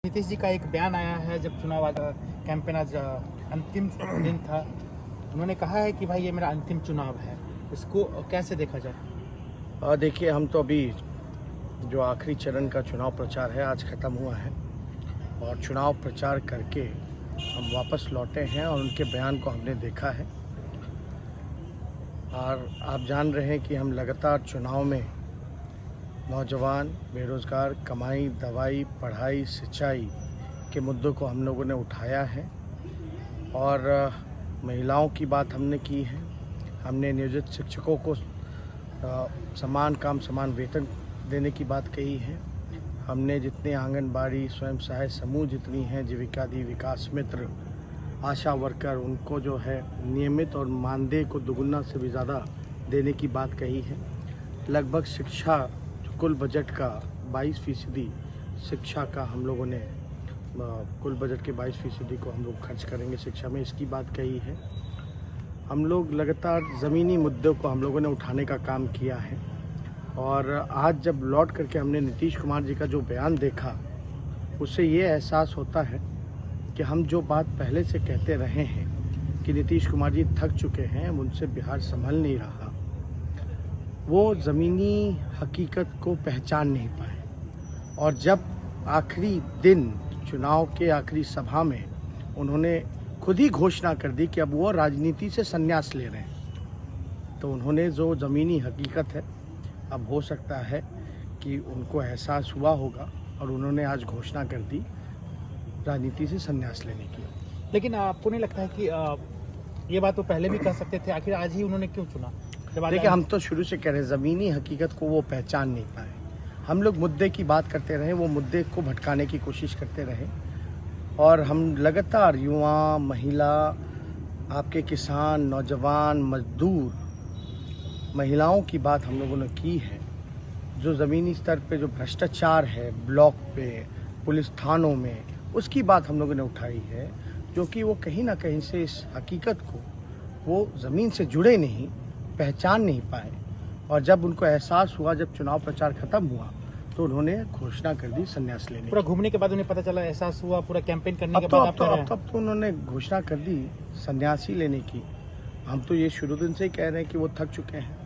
नीतीश जी का एक बयान आया है जब चुनाव कैंपेन आज अंतिम दिन था। उन्होंने कहा है कि भाई ये मेरा अंतिम चुनाव है, इसको कैसे देखा जाए? देखिए, हम तो अभी जो आखिरी चरण का चुनाव प्रचार है आज ख़त्म हुआ है और चुनाव प्रचार करके हम वापस लौटे हैं और उनके बयान को हमने देखा है। और आप जान रहे हैं कि हम लगातार चुनाव में नौजवान, बेरोज़गार, कमाई, दवाई, पढ़ाई, सिंचाई के मुद्दों को हम लोगों ने उठाया है और महिलाओं की बात हमने की है। हमने नियोजित शिक्षकों को समान काम समान वेतन देने की बात कही है। हमने जितने आंगनबाड़ी, स्वयं सहायता समूह जितनी हैं, जीविका दी, विकास मित्र, आशा वर्कर, उनको जो है नियमित और मानदेय को दुगुना से भी ज़्यादा देने की बात कही है। लगभग शिक्षा कुल बजट का 22% शिक्षा का हम लोगों ने कुल बजट के 22% को हम लोग खर्च करेंगे शिक्षा में, इसकी बात कही है। हम लोग लगातार ज़मीनी मुद्दों को हम लोगों ने उठाने का काम किया है और आज जब लौट करके हमने नीतीश कुमार जी का जो बयान देखा, उससे ये एहसास होता है कि हम जो बात पहले से कहते रहे हैं कि नीतीश कुमार जी थक चुके हैं, उनसे बिहार संभल नहीं रहा, वो ज़मीनी हकीकत को पहचान नहीं पाए। और जब आखिरी दिन चुनाव के आखिरी सभा में उन्होंने खुद ही घोषणा कर दी कि अब वो राजनीति से संन्यास ले रहे हैं, तो उन्होंने जो ज़मीनी हकीकत है, अब हो सकता है कि उनको एहसास हुआ होगा और उन्होंने आज घोषणा कर दी राजनीति से संन्यास लेने की। लेकिन आपको नहीं लगता है कि ये बात तो पहले भी कह सकते थे, आखिर आज ही उन्होंने क्यों चुना? देखिए, हम तो शुरू से कह रहे हैं ज़मीनी हकीकत को वो पहचान नहीं पाए। हम लोग मुद्दे की बात करते रहे, वो मुद्दे को भटकाने की कोशिश करते रहे और हम लगातार युवा, महिला, आपके किसान, नौजवान, मजदूर, महिलाओं की बात हम लोगों ने की है। जो ज़मीनी स्तर पे जो भ्रष्टाचार है ब्लॉक पे, पुलिस थानों में, उसकी बात हम लोगों ने उठाई है, जो कि वो कहीं ना कहीं से इस हकीकत को वो ज़मीन से जुड़े नहीं, पहचान नहीं पाए। और जब उनको एहसास हुआ, जब चुनाव प्रचार खत्म हुआ, तो उन्होंने घोषणा कर दी संन्यास लेने। पूरा घूमने के बाद उन्हें पता चला, एहसास हुआ, पूरा कैंपेन करने के अब बाद आप तो उन्होंने घोषणा कर दी संन्यासी लेने की। हम तो ये शुरू दिन से ही कह रहे हैं कि वो थक चुके हैं।